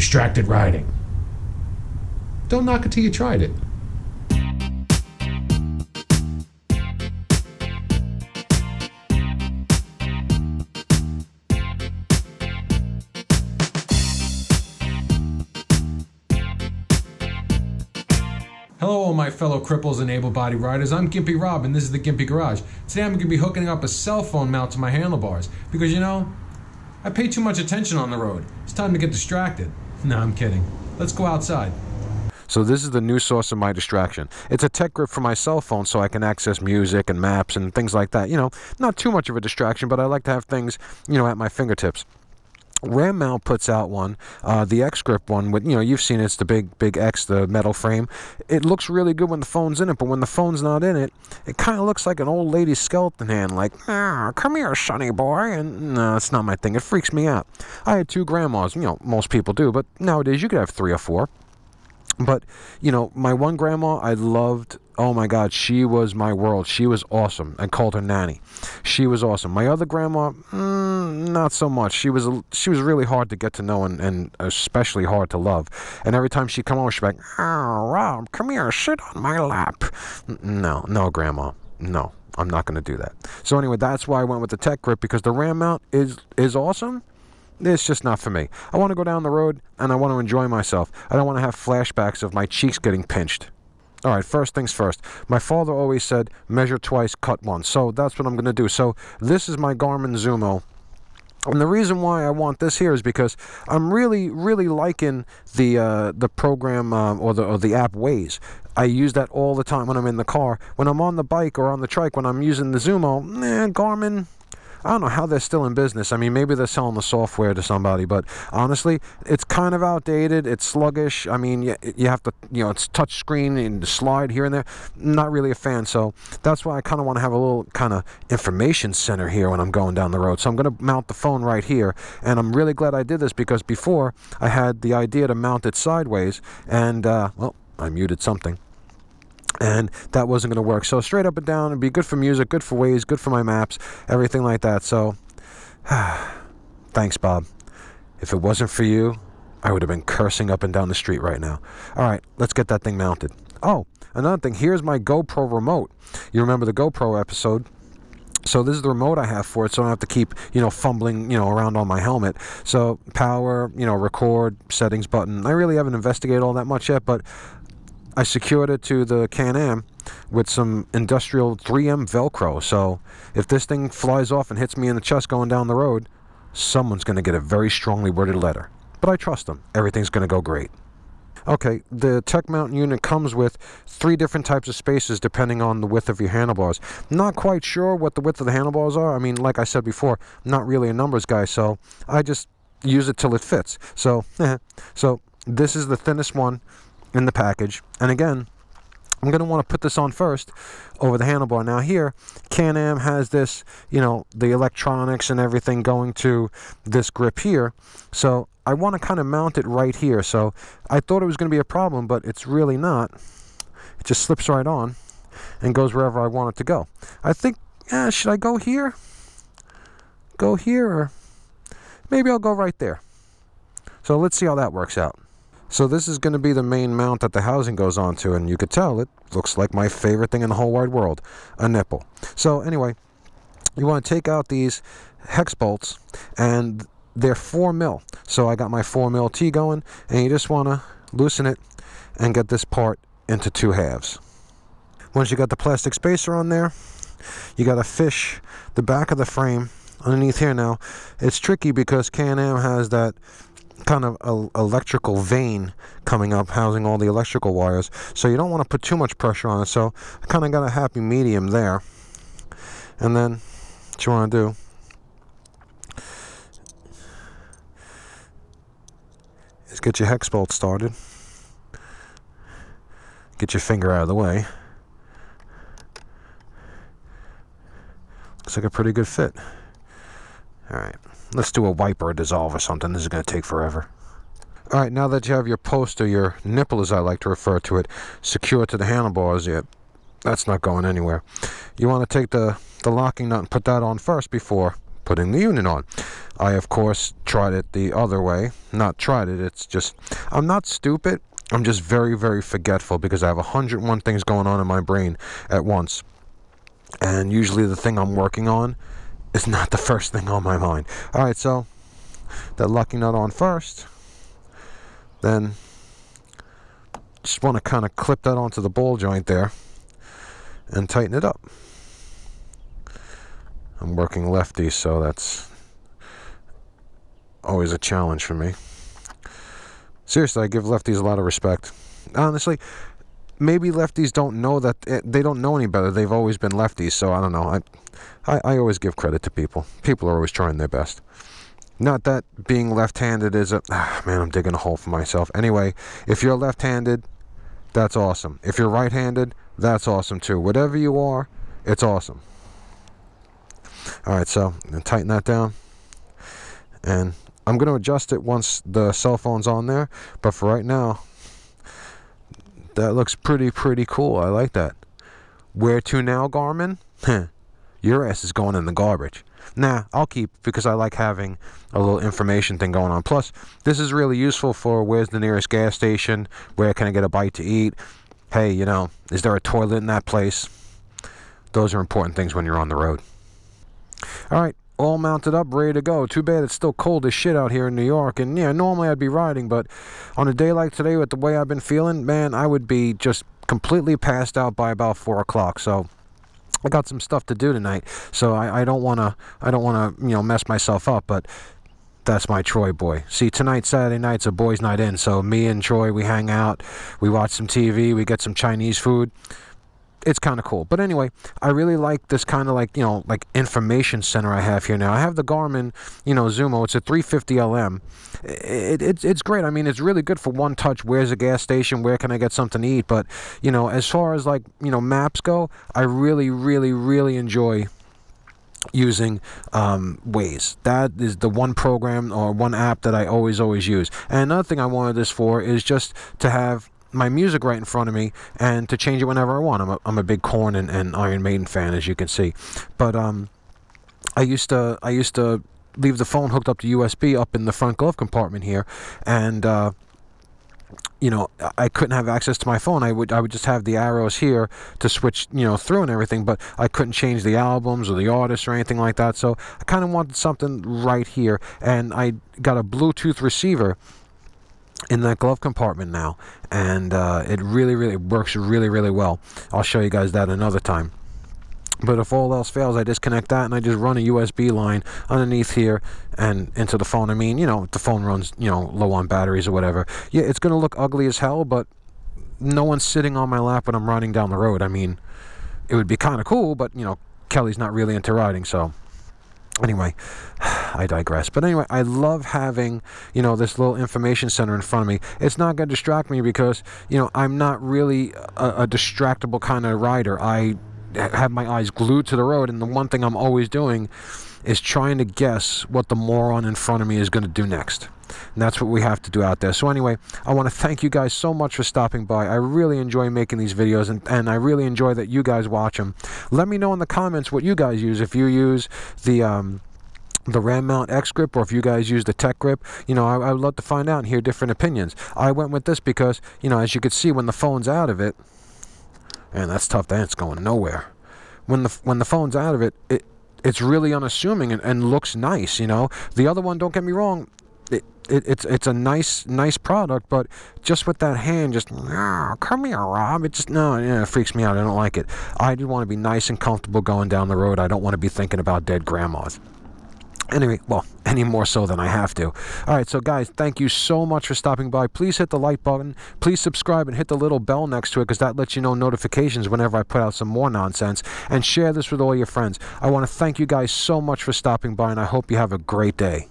distracted riding. Don't knock it till you tried it. Hello all my fellow cripples and able-bodied riders, I'm Gimpy Rob and this is the Gimpy Garage. Today I'm going to be hooking up a cell phone mount to my handlebars because, you know, I pay too much attention on the road. It's time to get distracted. No, I'm kidding. Let's go outside. So this is the new source of my distraction. It's a TechGrip for my cell phone so I can access music and maps and things like that. You know, not too much of a distraction, but I like to have things, you know, at my fingertips. Ram Mount puts out one, the X-Grip one with, you know, you've seen it, it's the big X, the metal frame. It looks really good when the phone's in it, but when the phone's not in it, it kind of looks like an old lady's skeleton hand, like, come here, sonny boy, and no, it's not my thing. It freaks me out. I had 2 grandmas, you know, most people do, but nowadays you could have 3 or 4. But, you know, my one grandma I loved, oh my God, she was my world. She was awesome. I called her Nanny. She was awesome. My other grandma, not so much. She was really hard to get to know and especially hard to love. And every time she'd come over, she'd be like, oh, Rob, come here, sit on my lap. No, Grandma, no, I'm not going to do that. So anyway, that's why I went with the TechGrip, because the Ram Mount is awesome. It's just not for me. I want to go down the road and I want to enjoy myself. I don't want to have flashbacks of my cheeks getting pinched. All right, first things first. My father always said, measure twice, cut once. So that's what I'm going to do. So this is my Garmin Zumo. And the reason why I want this here is because I'm really liking the program or the app Waze. I use that all the time when I'm in the car. When I'm on the bike or on the trike, when I'm using the Zumo, Garmin, I don't know how they're still in business. I mean, maybe they're selling the software to somebody, but honestly, it's kind of outdated. It's sluggish. I mean, you have to, you know, it's touch screen and slide here and there. Not really a fan, so that's why I kind of want to have a little kind of information center here when I'm going down the road. So I'm going to mount the phone right here, and I'm really glad I did this because before I had the idea to mount it sideways, and, well, I muted something. And that wasn't going to work. So straight up and down, it'd be good for music, good for Waze, good for my maps, everything like that. So, thanks, Bob. If it wasn't for you, I would have been cursing up and down the street right now. All right, let's get that thing mounted. Oh, another thing, here's my GoPro remote. You remember the GoPro episode? So this is the remote I have for it, so I don't have to keep, you know, fumbling, you know, around on my helmet. So power, you know, record, settings button. I really haven't investigated all that much yet, but I secured it to the Can Am with some industrial 3M Velcro. So if this thing flies off and hits me in the chest going down the road, someone's going to get a very strongly worded letter. But I trust them. Everything's going to go great. Okay, the Tech Mount unit comes with 3 different types of spaces depending on the width of your handlebars. Not quite sure what the width of the handlebars are. I mean, like I said before, I'm not really a numbers guy, so I just use it till it fits. So, so this is the thinnest one in the package, and again, I'm going to want to put this on first over the handlebar. Now here, Can Am has this, you know, the electronics and everything going to this grip here, so I want to kind of mount it right here. So I thought it was going to be a problem, but it's really not. It just slips right on and goes wherever I want it to go. I think, should I go here? Go here, or maybe I'll go right there. So let's see how that works out. So this is going to be the main mount that the housing goes onto, and you could tell it looks like my favorite thing in the whole wide world, a nipple. So anyway, you want to take out these hex bolts, and they're 4 mil. So I got my 4 mil T going, and you just want to loosen it and get this part into 2 halves. Once you got the plastic spacer on there, you got to fish the back of the frame underneath here. Now, it's tricky because Can Am has that kind of electrical vein coming up housing all the electrical wires, so you don't want to put too much pressure on it. So I kind of got a happy medium there, and then what you want to do is get your hex bolt started, get your finger out of the way. Looks like a pretty good fit. Alright, let's do a wipe or a dissolve or something. This is going to take forever. Alright, now that you have your post, or your nipple as I like to refer to it, secured to the handlebars, that's not going anywhere. You want to take the locking nut and put that on first before putting the unit on. I, of course, tried it the other way. Not tried it, it's just, I'm not stupid. I'm just very, very forgetful because I have 101 things going on in my brain at once. And usually the thing I'm working on is not the first thing on my mind. Alright, so that lucky nut on first. Then just want to kind of clip that onto the ball joint there and tighten it up. I'm working lefty, so that's always a challenge for me. Seriously, I give lefties a lot of respect. Honestly, maybe lefties don't know that they don't know any better. They've always been lefties, so I don't know. I always give credit to people. People are always trying their best. Not that being left-handed is a... man, I'm digging a hole for myself. Anyway, if you're left-handed, that's awesome. If you're right-handed, that's awesome too. Whatever you are, it's awesome. Alright, so tighten that down. And I'm going to adjust it once the cell phone's on there. But for right now, that looks pretty cool. I like that. Where to now, Garmin? Your ass is going in the garbage. Nah, I'll keep because I like having a little information thing going on. Plus, this is really useful for where's the nearest gas station, where can I get a bite to eat, hey, you know, is there a toilet in that place? Those are important things when you're on the road. Alright, all mounted up, ready to go. Too bad it's still cold as shit out here in New York. And yeah, normally I'd be riding, but on a day like today with the way I've been feeling, man, I would be just completely passed out by about 4 o'clock. So I got some stuff to do tonight, so I don't wanna you know, mess myself up, but that's my Troy boy. See, tonight, Saturday night's a boys' night in, so me and Troy, we hang out, we watch some TV, we get some Chinese food. It's kind of cool. But anyway, I really like this kind of like, you know, like information center I have here now. I have the Garmin, you know, Zumo. It's a 350 LM. It's great. I mean, it's really good for one touch. Where's a gas station? Where can I get something to eat? But, you know, as far as like, you know, maps go, I really enjoy using Waze. That is the one program or one app that I always use. And another thing I wanted this for is just to have my music right in front of me and to change it whenever I want. I'm a big Korn and Iron Maiden fan, as you can see. But I used to leave the phone hooked up to USB up in the front glove compartment here, and you know, I couldn't have access to my phone. I would just have the arrows here to switch, you know, through and everything, but I couldn't change the albums or the artists or anything like that. So I kind of wanted something right here, and I got a Bluetooth receiver in that glove compartment now, and it really works really well. I'll show you guys that another time. But if all else fails, I disconnect that and I just run a USB line underneath here and into the phone. I mean, you know, if the phone runs, you know, low on batteries or whatever, yeah, it's going to look ugly as hell, but no one's sitting on my lap when I'm riding down the road. I mean, it would be kind of cool, but, you know, Kelly's not really into riding, so anyway, I digress. But anyway, I love having, you know, this little information center in front of me. It's not going to distract me because, you know, I'm not really a distractible kind of rider. I have my eyes glued to the road, and the one thing I'm always doing is trying to guess what the moron in front of me is going to do next. And that's what we have to do out there. So anyway, I want to thank you guys so much for stopping by. I really enjoy making these videos, and I really enjoy that you guys watch them. Let me know in the comments what you guys use. If you use the Ram Mount X Grip, or if you guys use the TechGrip, you know, I would love to find out and hear different opinions. I went with this because, you know, as you could see, when the phone's out of it, and that's tough, that's going nowhere. When the phone's out of it, it's really unassuming and looks nice, you know. The other one, don't get me wrong, it's a nice product, but just with that hand, just come here, Rob. It just it freaks me out. I don't like it. I do want to be nice and comfortable going down the road. I don't want to be thinking about dead grandmas. Anyway, well, any more so than I have to. All right, so guys, thank you so much for stopping by. Please hit the like button. Please subscribe and hit the little bell next to it, because that lets you know notifications whenever I put out some more nonsense. And share this with all your friends. I want to thank you guys so much for stopping by, and I hope you have a great day.